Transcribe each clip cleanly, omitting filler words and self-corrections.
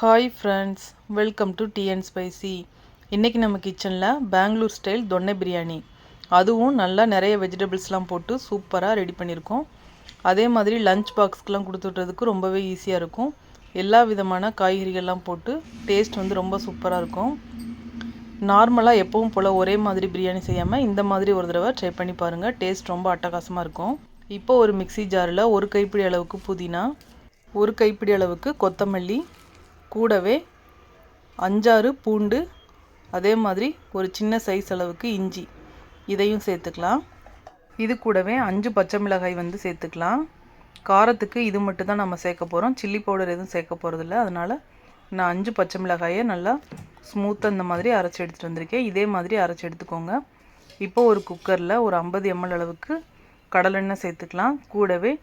Hi friends, welcome to tea and spicy. இன்றைக்கி நம்ம கிச்சனில் பெங்களூர் ஸ்டைல் தொன்னை பிரியாணி, அதுவும் நல்லா நிறைய வெஜிடபிள்ஸ்லாம் போட்டு சூப்பராக ரெடி பண்ணியிருக்கோம். அதே மாதிரி லஞ்ச் பாக்ஸ்க்கெலாம் கொடுத்துட்றதுக்கு ரொம்பவே ஈஸியாக இருக்கும். எல்லா விதமான காய்கறிகள்லாம் போட்டு டேஸ்ட் வந்து ரொம்ப சூப்பராக இருக்கும். நார்மலாக எப்பவும் போல் ஒரே மாதிரி பிரியாணி செய்யாமல் இந்த மாதிரி ஒரு தடவை ட்ரை பண்ணி பாருங்கள். டேஸ்ட் ரொம்ப அட்டகாசமாக இருக்கும். இப்போ ஒரு மிக்ஸி ஜாரில் ஒரு கைப்பிடி அளவுக்கு புதினா, ஒரு கைப்பிடி அளவுக்கு கொத்தமல்லி, கூடவே 5-6 பூண்டு, அதே மாதிரி ஒரு சின்ன சைஸ் அளவுக்கு இஞ்சி, இதையும் சேர்த்துக்கலாம். இது கூடவே 5 பச்சை மிளகாய் வந்து சேர்த்துக்கலாம். காரத்துக்கு இது மட்டும் தான் நம்ம சேர்க்க போகிறோம். சில்லி பவுடர் எதுவும் சேர்க்க போகிறதில்ல. அதனால் நான் 5 பச்சை மிளகாயை நல்லா ஸ்மூத்தாக இந்த மாதிரி அரைச்சி எடுத்துகிட்டு வந்திருக்கேன். இதே மாதிரி அரைச்சி எடுத்துக்கோங்க. இப்போ ஒரு குக்கரில் ஒரு 50 ml அளவுக்கு கடலெண்ணெய் சேர்த்துக்கலாம். கூடவே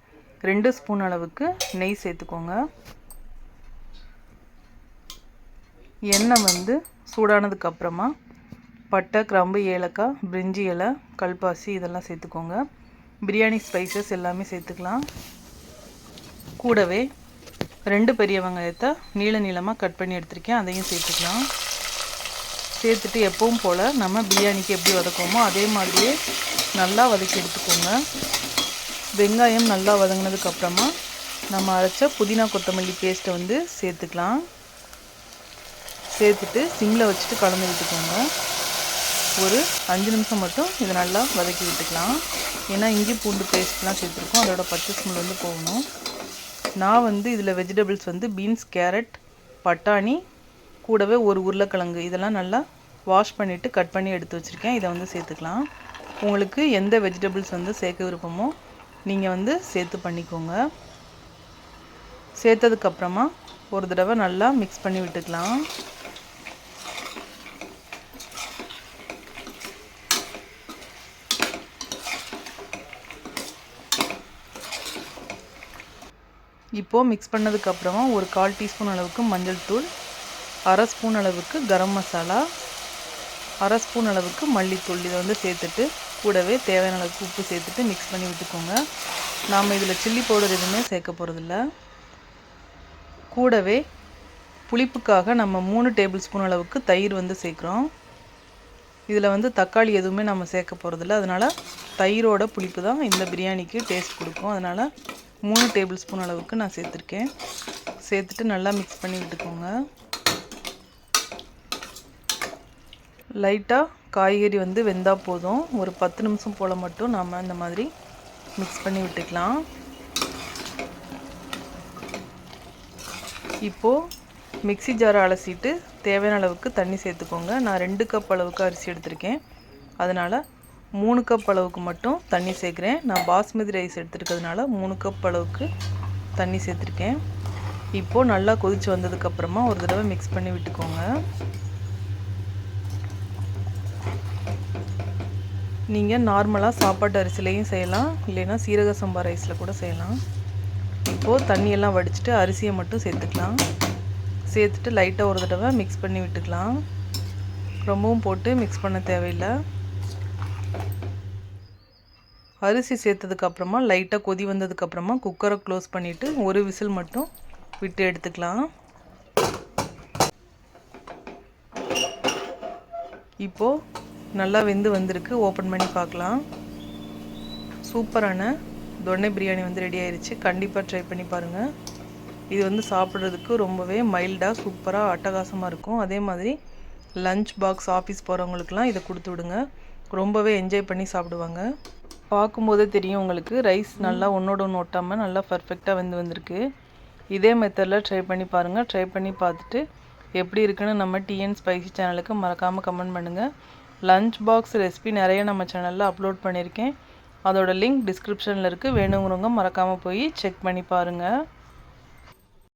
2 ஸ்பூன் அளவுக்கு நெய் சேர்த்துக்கோங்க. எண்ணெய் வந்து சூடானதுக்கப்புறமா பட்டை, கிராம்பு, ஏலக்காய், பிரிஞ்சி இலை, கல்பாசி இதெல்லாம் சேர்த்துக்கோங்க. பிரியாணி ஸ்பைசஸ் எல்லாமே சேர்த்துக்கலாம். கூடவே 2 பெரிய வெங்காயத்தை நீளமாக கட் பண்ணி எடுத்திருக்கேன், அதையும் சேர்த்துக்கலாம். சேர்த்துட்டு எப்பவும் போல் நம்ம பிரியாணிக்கு எப்படி வதக்குவோமோ அதே மாதிரியே நல்லா வதக்கி எடுத்துக்கோங்க. வெங்காயம் நல்லா வதங்கினதுக்கப்புறமா நம்ம அரைச்ச புதினா கொத்தமல்லி பேஸ்ட்டை வந்து சேர்த்துக்கலாம். சேர்த்துட்டு சிம்மில் வச்சுட்டு கலந்து விட்டுக்கோங்க. ஒரு 5 நிமிஷம் மட்டும் இதை நல்லா வதக்கி விட்டுக்கலாம். ஏன்னா இஞ்சி பூண்டு பேஸ்ட்லாம் சேர்த்துருக்கோம், அதோட பச்சை ஸ்மெல் வந்து போகணும். நான் வந்து இதில் வெஜிடபிள்ஸ் வந்து பீன்ஸ், கேரட், பட்டாணி, கூடவே ஒரு உருளைக்கிழங்கு இதெல்லாம் நல்லா வாஷ் பண்ணிவிட்டு கட் பண்ணி எடுத்து வச்சுருக்கேன். இதை வந்து சேர்த்துக்கலாம். உங்களுக்கு எந்த வெஜிடபிள்ஸ் வந்து சேர்க்க விருப்பமோ நீங்கள் வந்து சேர்த்து பண்ணிக்கோங்க. சேர்த்ததுக்கப்புறமா ஒரு தடவை நல்லா மிக்ஸ் பண்ணி விட்டுக்கலாம். இப்போது மிக்ஸ் பண்ணதுக்கப்புறமா ஒரு 1/4 டீஸ்பூன் அளவுக்கு மஞ்சள் தூள், 1/2 ஸ்பூன் அளவுக்கு கரம் மசாலா, 1/2 ஸ்பூன் அளவுக்கு மல்லித்தூள் இதை வந்து சேர்த்துட்டு கூடவே தேவையான அளவுக்கு உப்பு சேர்த்துட்டு மிக்ஸ் பண்ணி விட்டுக்கோங்க. நாம் இதில் சில்லி பவுடர் எதுவுமே சேர்க்க போகிறதில்ல. கூடவே புளிப்புக்காக நம்ம 3 டேபிள் ஸ்பூன் அளவுக்கு தயிர் வந்து சேர்க்குறோம். இதில் வந்து தக்காளி எதுவுமே நம்ம சேர்க்க போகிறதில்ல. அதனால் தயிரோட புளிப்பு தான் இந்த பிரியாணிக்கு டேஸ்ட் கொடுக்கும். அதனால் 3 டேபிள் ஸ்பூன் அளவுக்கு நான் சேர்த்துருக்கேன். சேர்த்துட்டு நல்லா மிக்ஸ் பண்ணி விட்டுக்கோங்க. லைட்டாக காய்கறி வந்து வெந்தால் போதும். ஒரு 10 நிமிஷம் போல் மட்டும் நாம் இந்த மாதிரி மிக்ஸ் பண்ணி விட்டுக்கலாம். இப்போது மிக்ஸி ஜாரை அலசிட்டு தேவையான அளவுக்கு தண்ணி சேர்த்துக்கோங்க. நான் 2 கப் அளவுக்கு அரிசி எடுத்திருக்கேன், அதனால் 3 கப் அளவுக்கு மட்டும் தண்ணி சேர்க்குறேன். நான் பாஸ்மதி ரைஸ் எடுத்துருக்கிறதுனால 3 கப் அளவுக்கு தண்ணி சேர்த்துருக்கேன். இப்போது நல்லா கொதித்து வந்ததுக்கப்புறமா ஒரு தடவை மிக்ஸ் பண்ணி விட்டுக்கோங்க. நீங்கள் நார்மலாக சாப்பாட்டு அரிசிலையும் செய்யலாம், இல்லைன்னா சீரக சம்பா ரைஸில் கூட செய்யலாம். இப்போது தண்ணியெல்லாம் வடிச்சிட்டு அரிசியை மட்டும் சேர்த்துக்கலாம். சேர்த்துட்டு லைட்டாக ஒரு தடவை மிக்ஸ் பண்ணி விட்டுக்கலாம். ரொம்பவும் போட்டு மிக்ஸ் பண்ண தேவையில்லை. அரிசி சேர்த்ததுக்கப்புறமா லைட்டாக கொதி வந்ததுக்கப்புறமா குக்கரை க்ளோஸ் பண்ணிவிட்டு ஒரு விசில் மட்டும் விட்டு எடுத்துக்கலாம். இப்போது நல்லா வெந்து வந்திருக்கு. ஓப்பன் பண்ணி பார்க்கலாம். சூப்பரான தொன்னை பிரியாணி வந்து ரெடி ஆயிடுச்சு. கண்டிப்பாக ட்ரை பண்ணி பாருங்கள். இது வந்து சாப்பிட்றதுக்கு ரொம்பவே மைல்டாக சூப்பராக அட்டகாசமாக இருக்கும். அதே மாதிரி லஞ்ச் பாக்ஸ், ஆஃபீஸ் போகிறவங்களுக்குலாம் இதை கொடுத்து விடுங்க. ரொம்பவே என்ஜாய் பண்ணி சாப்பிடுவாங்க. பார்க்கும்போதே தெரியும் உங்களுக்கு, ரைஸ் நல்லா ஒன்றோட ஒன்று ஒட்டாமல் நல்லா பர்ஃபெக்டாக வந்திருக்கு. இதே மெத்தடில் ட்ரை பண்ணி பாருங்கள். ட்ரை பண்ணி பார்த்துட்டு எப்படி இருக்குன்னு நம்ம டீ அண்ட் ஸ்பைசி சேனலுக்கு மறக்காமல் கமெண்ட் பண்ணுங்கள். லஞ்ச் பாக்ஸ் ரெசிபி நிறைய நம்ம சேனலில் அப்லோட் பண்ணியிருக்கேன். அதோட லிங்க் டிஸ்கிரிப்ஷனில் இருக்குது. வேணுங்கிறவங்க மறக்காமல் போய் செக் பண்ணி பாருங்கள்.